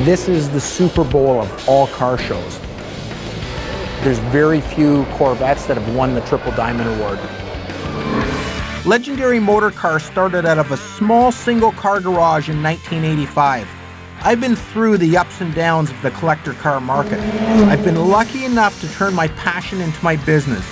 This is the Super Bowl of all car shows. There's very few Corvettes that have won the Triple Diamond Award. Legendary Motorcar started out of a small single-car garage in 1985. I've been through the ups and downs of the collector car market. I've been lucky enough to turn my passion into my business.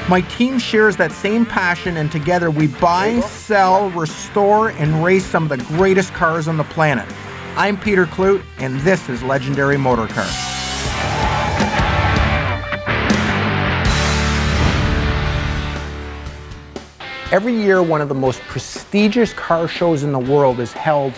My team shares that same passion, and together we buy, sell, restore, and race some of the greatest cars on the planet. I'm Peter Clute, and this is Legendary Motorcar. Every year, one of the most prestigious car shows in the world is held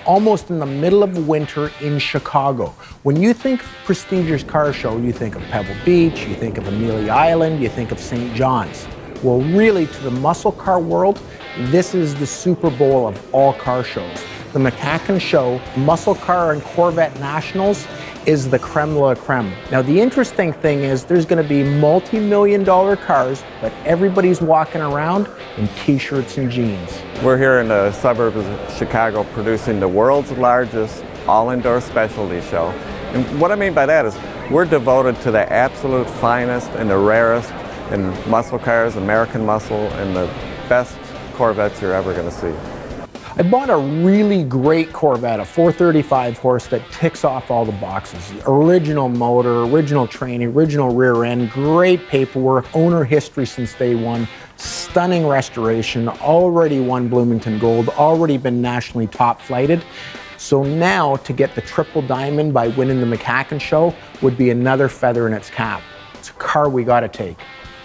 almost in the middle of winter in Chicago. When you think prestigious car show, you think of Pebble Beach, you think of Amelia Island, you think of St. John's. Well, really, to the muscle car world, this is the Super Bowl of all car shows. The McAn Show, Muscle Car and Corvette Nationals, is the creme de la creme. Now, the interesting thing is there's going to be multi-million-dollar cars, but everybody's walking around in t-shirts and jeans. We're here in the suburbs of Chicago producing the world's largest all-indoor specialty show. And what I mean by that is we're devoted to the absolute finest and the rarest in muscle cars, American muscle, and the best Corvettes you're ever going to see. I bought a really great Corvette, a 435 horse that ticks off all the boxes. Original motor, original training, original rear end, great paperwork, owner history since day one, stunning restoration, already won Bloomington Gold, already been nationally top flighted. So now to get the Triple Diamond by winning the McAn Show would be another feather in its cap. It's a car we gotta take.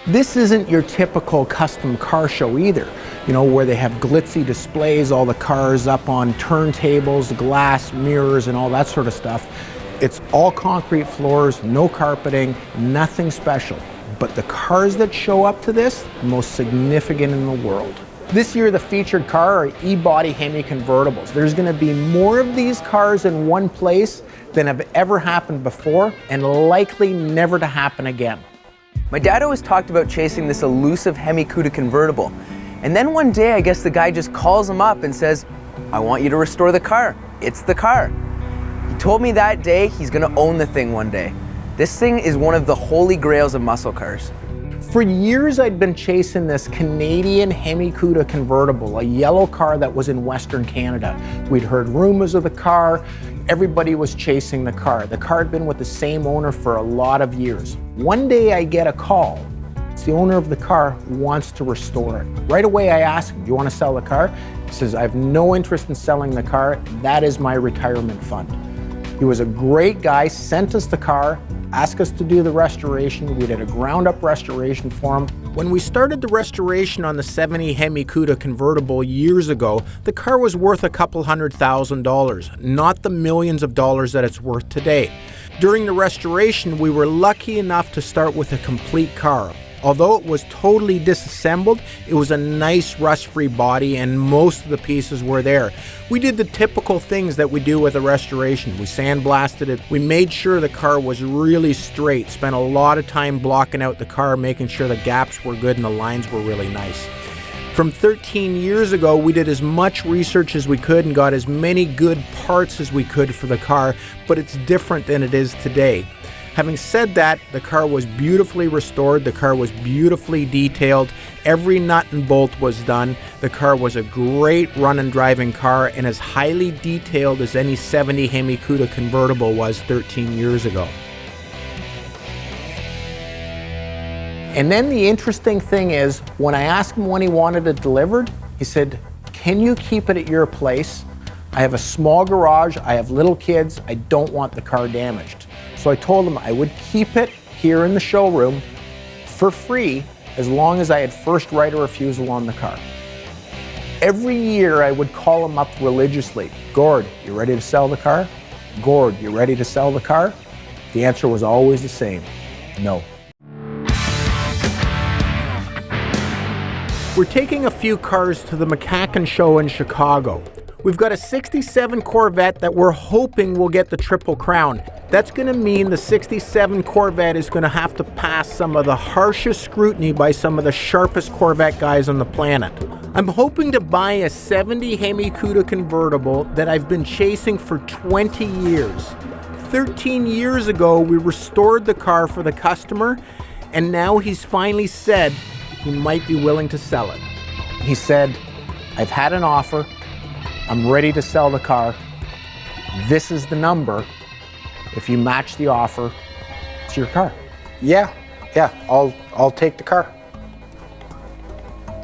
This isn't your typical custom car show either, you know, where they have glitzy displays, all the cars up on turntables, glass, mirrors, and all that sort of stuff. It's all concrete floors, no carpeting, nothing special. But the cars that show up to this, the most significant in the world. This year, the featured car are E-body Hemi convertibles. There's gonna be more of these cars in one place than have ever happened before, and likely never to happen again. My dad always talked about chasing this elusive Hemi Cuda Convertible. And then one day, I guess the guy just calls him up and says, I want you to restore the car. It's the car. He told me that day he's gonna own the thing one day. This thing is one of the holy grails of muscle cars. For years, I'd been chasing this Canadian Hemi Cuda Convertible, a yellow car that was in Western Canada. We'd heard rumors of the car. Everybody was chasing the car. The car had been with the same owner for a lot of years. One day I get a call. It's the owner of the car wants to restore it. Right away I ask him, do you want to sell the car? He says, I have no interest in selling the car. That is my retirement fund. He was a great guy, sent us the car, asked us to do the restoration. We did a ground-up restoration for him. When we started the restoration on the 70 Hemi Cuda Convertible years ago, the car was worth a couple $100,000, not the millions of dollars that it's worth today. During the restoration, we were lucky enough to start with a complete car. Although it was totally disassembled, it was a nice rust-free body and most of the pieces were there. We did the typical things that we do with a restoration. We sandblasted it. We made sure the car was really straight. Spent a lot of time blocking out the car, making sure the gaps were good and the lines were really nice. From 13 years ago, we did as much research as we could and got as many good parts as we could for the car, but it's different than it is today. Having said that, the car was beautifully restored, the car was beautifully detailed, every nut and bolt was done, the car was a great run and driving car and as highly detailed as any 70 Hemi Cuda Convertible was 13 years ago. And then the interesting thing is, when I asked him when he wanted it delivered, he said, can you keep it at your place? I have a small garage, I have little kids, I don't want the car damaged. So I told him I would keep it here in the showroom for free as long as I had first right of refusal on the car. Every year I would call him up religiously. Gord, you ready to sell the car? Gord, you ready to sell the car? The answer was always the same, no. We're taking a few cars to the McAn Show in Chicago. We've got a 67 Corvette that we're hoping will get the Triple Crown. That's going to mean the 67 Corvette is going to have to pass some of the harshest scrutiny by some of the sharpest Corvette guys on the planet. I'm hoping to buy a 70 Hemi Cuda convertible that I've been chasing for 20 years. 13 years ago, we restored the car for the customer, and now he's finally said he might be willing to sell it. He said, I've had an offer. I'm ready to sell the car. This is the number. If you match the offer, it's your car. Yeah, I'll take the car.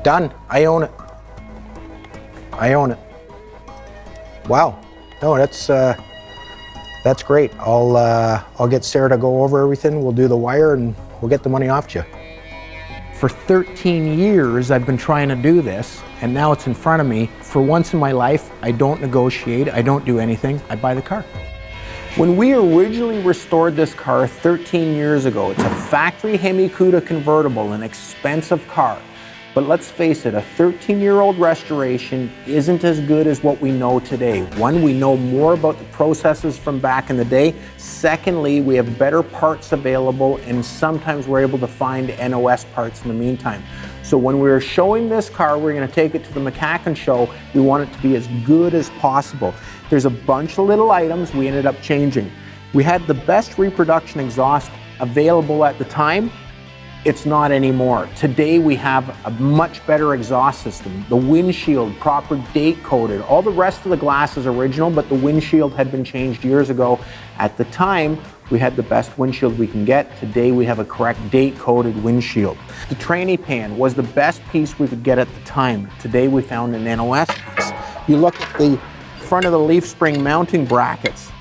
Done. I own it. I own it. Wow. No, that's great. I'll get Sarah to go over everything. We'll do the wire and we'll get the money off you. For 13 years, I've been trying to do this, and now it's in front of me. For once in my life, I don't negotiate, I don't do anything, I buy the car. When we originally restored this car 13 years ago, it's a factory Hemi Cuda convertible, an expensive car. But let's face it, a 13-year-old restoration isn't as good as what we know today. One, we know more about the processes from back in the day. Secondly, we have better parts available, and sometimes we're able to find NOS parts in the meantime. So when we were showing this car, we're going to take it to the McAn Show. We want it to be as good as possible. There's a bunch of little items we ended up changing. We had the best reproduction exhaust available at the time. It's not anymore. Today we have a much better exhaust system. The windshield, proper date coded. All the rest of the glass is original, but the windshield had been changed years ago. At the time, we had the best windshield we can get. Today we have a correct date coded windshield. The tranny pan was the best piece we could get at the time. Today we found an NOS piece. You look at the front of the leaf spring mounting brackets.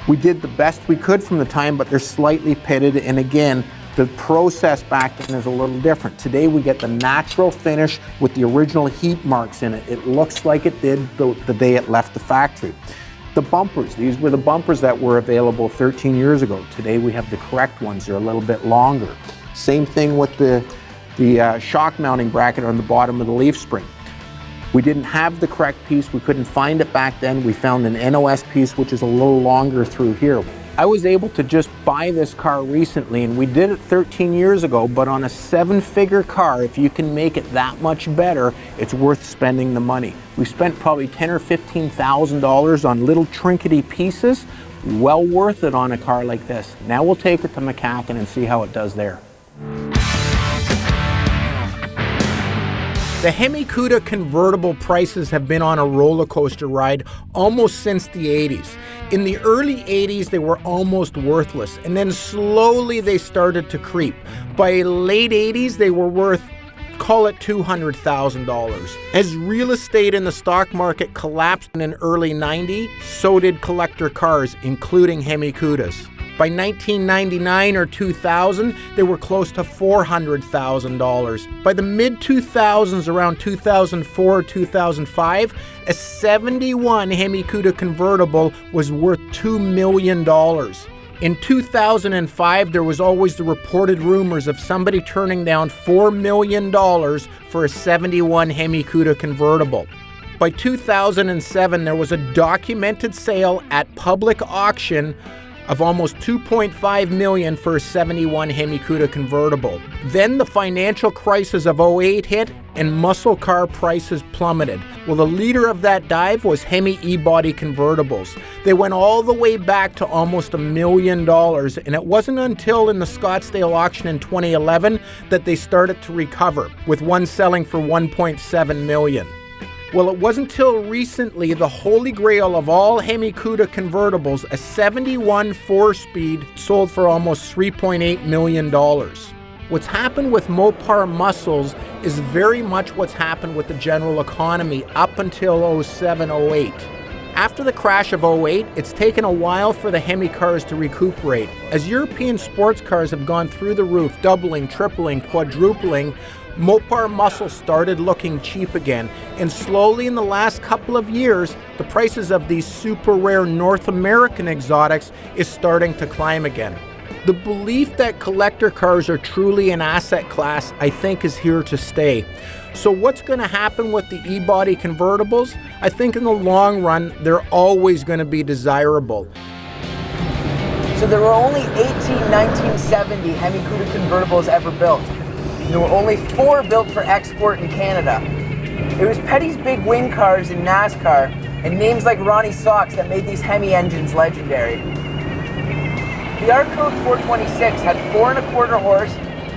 We did the best we could from the time, but they're slightly pitted, and again, the process back then is a little different. Today we get the natural finish with the original heat marks in it. It looks like it did the day it left the factory. The bumpers, these were the bumpers that were available 13 years ago. Today we have the correct ones, they're a little bit longer. Same thing with the shock mounting bracket on the bottom of the leaf spring. We didn't have the correct piece, we couldn't find it back then. We found an NOS piece which is a little longer through here. I was able to just buy this car recently, and we did it 13 years ago, but on a 7-figure car, if you can make it that much better, it's worth spending the money. We spent probably $10,000 or $15,000 on little trinkety pieces, well worth it on a car like this. Now we'll take it to McAn and see how it does there. The Hemi Cuda convertible prices have been on a roller coaster ride almost since the 80s. In the early 80s, they were almost worthless, and then slowly they started to creep. By late 80s, they were worth, call it $200,000. As real estate in the stock market collapsed in early 90s, so did collector cars, including Hemi Cudas. By 1999 or 2000, they were close to $400,000. By the mid-2000s, around 2004, 2005, a 71 Hemi Cuda convertible was worth $2 million. In 2005, there was always the reported rumors of somebody turning down $4 million for a 71 Hemi Cuda convertible. By 2007, there was a documented sale at public auction of almost $2.5 million for a 71 Hemi Cuda convertible. Then the financial crisis of '08 hit and muscle car prices plummeted. Well, the leader of that dive was Hemi E-body convertibles. They went all the way back to almost $1 million, and it wasn't until in the Scottsdale auction in 2011 that they started to recover, with one selling for $1.7 million. Well, it wasn't until recently the holy grail of all Hemi Cuda convertibles, a 71 4-speed, sold for almost $3.8 million. What's happened with Mopar Muscles is very much what's happened with the general economy up until '07, '08. After the crash of '08, it's taken a while for the Hemi cars to recuperate. As European sports cars have gone through the roof, doubling, tripling, quadrupling, Mopar Muscle started looking cheap again, and slowly in the last couple of years, the prices of these super rare North American exotics is starting to climb again. The belief that collector cars are truly an asset class, I think, is here to stay. So what's going to happen with the E-body convertibles? I think in the long run, they're always going to be desirable. So there were only 1970 Hemi Cuda convertibles ever built. There were only 4 built for export in Canada. It was Petty's big wing cars in NASCAR and names like Ronnie Socks that made these Hemi engines legendary. The R-Code 426 had 4 1/4 horse,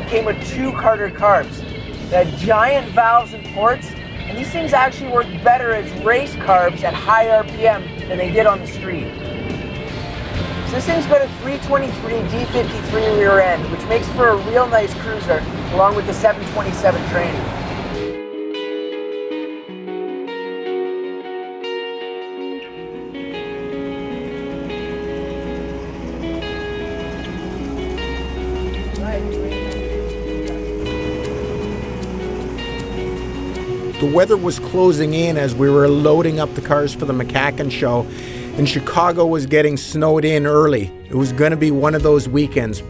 came with 2 Carter carbs. They had giant valves and ports, and these things actually worked better as race carbs at high RPM than they did on the street. So this thing's got a 323 D53 rear end, which makes for a real nice cruiser, along with the 727 training. The weather was closing in as we were loading up the cars for the McAn Show, and Chicago was getting snowed in early. It was going to be one of those weekends.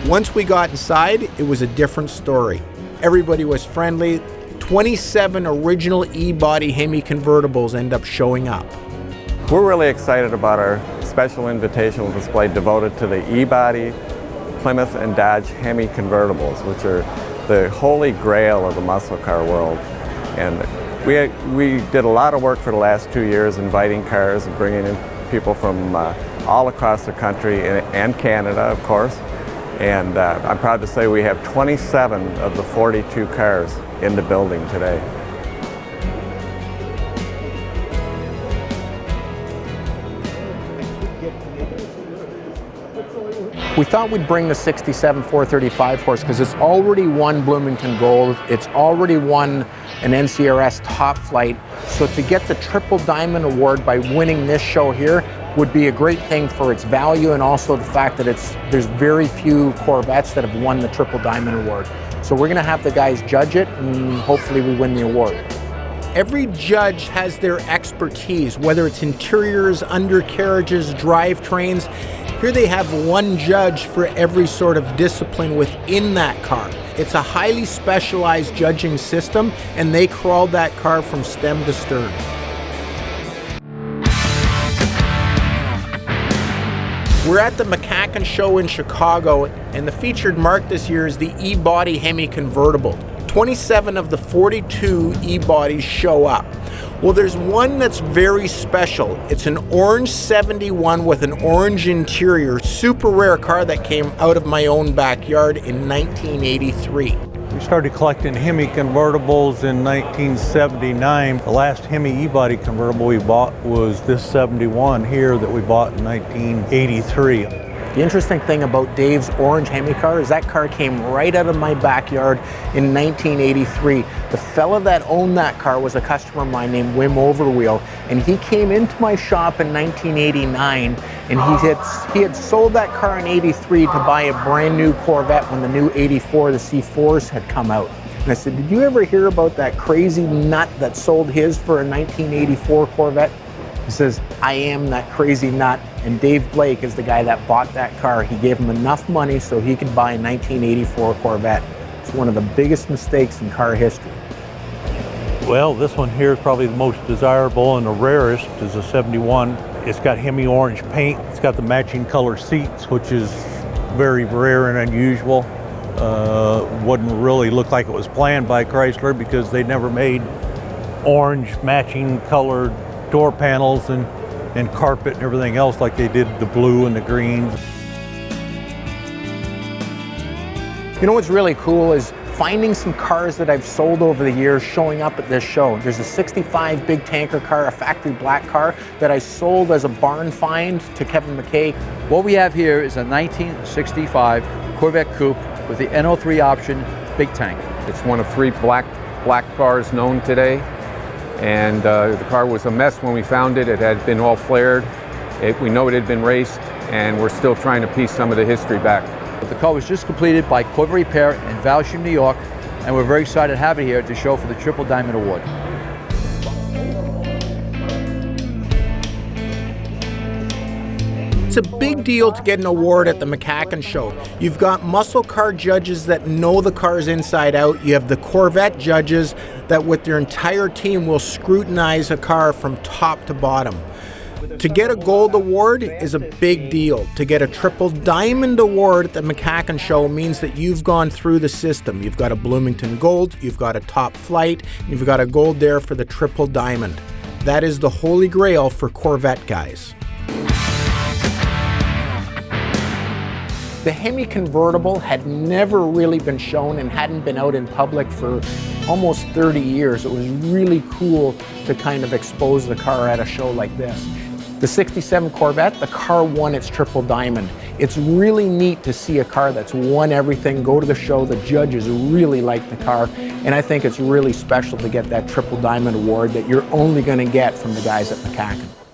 Once we got inside, it was a different story. Everybody was friendly. 27 original E-body Hemi convertibles end up showing up. We're really excited about our special invitational display devoted to the E-body Plymouth and Dodge Hemi convertibles, which are the holy grail of the muscle car world. And we did a lot of work for the last 2 years inviting cars and bringing in people from all across the country and Canada, of course. And I'm proud to say we have 27 of the 42 cars in the building today. We thought we'd bring the 67 435 horse because it's already won Bloomington Gold. It's already won an NCRS Top Flight. So to get the Triple Diamond Award by winning this show here would be a great thing for its value, and also the fact that there's very few Corvettes that have won the Triple Diamond Award. So we're gonna have the guys judge it, and hopefully we win the award. Every judge has their expertise, whether it's interiors, undercarriages, drivetrains. Here they have one judge for every sort of discipline within that car. It's a highly specialized judging system, and they crawled that car from stem to stern. We're at the McAn Show in Chicago, and the featured mark this year is the E-body Hemi convertible. 27 of the 42 E-bodies show up. Well, there's one that's very special. It's an orange 71 with an orange interior, super rare car that came out of my own backyard in 1983. We started collecting Hemi convertibles in 1979. The last Hemi E-body convertible we bought was this 71 here that we bought in 1983. The interesting thing about Dave's orange Hemi car is that car came right out of my backyard in 1983. The fella that owned that car was a customer of mine named Wim Overwheel, and he came into my shop in 1989, and he had sold that car in 83 to buy a brand new Corvette when the new 84, the C4s, had come out. And I said, did you ever hear about that crazy nut that sold his for a 1984 Corvette? He says, I am that crazy nut. And Dave Blake is the guy that bought that car. He gave him enough money so he could buy a 1984 Corvette. It's one of the biggest mistakes in car history. Well, this one here is probably the most desirable and the rarest is a 71. It's got Hemi orange paint. It's got the matching color seats, which is very rare and unusual. Wouldn't really look like it was planned by Chrysler because they never made orange matching colored door panels and carpet and everything else like they did the blue and the greens. You know what's really cool is finding some cars that I've sold over the years showing up at this show. There's a 65 big tanker car, a factory black car that I sold as a barn find to Kevin McKay. What we have here is a 1965 Corvette Coupe with the N03 option big tank. It's one of 3 black cars known today. And the car was a mess when we found it. It had been all flared. We know it had been raced, and we're still trying to piece some of the history back. The car was just completed by Corvette Repair in Valsham, New York, and we're very excited to have it here to show for the Triple Diamond Award. It's a big deal to get an award at the McAn Show. You've got muscle car judges that know the cars inside out. You have the Corvette judges that with their entire team will scrutinize a car from top to bottom. To get a gold award is a big deal. To get a triple diamond award at the McAn Show means that you've gone through the system. You've got a Bloomington Gold, you've got a top flight, and you've got a gold there for the triple diamond. That is the holy grail for Corvette guys. The Hemi Convertible had never really been shown and hadn't been out in public for almost 30 years. It was really cool to kind of expose the car at a show like this. The 67 Corvette, the car won its triple diamond. It's really neat to see a car that's won everything, go to the show, the judges really like the car, and I think it's really special to get that triple diamond award that you're only going to get from the guys at McAn.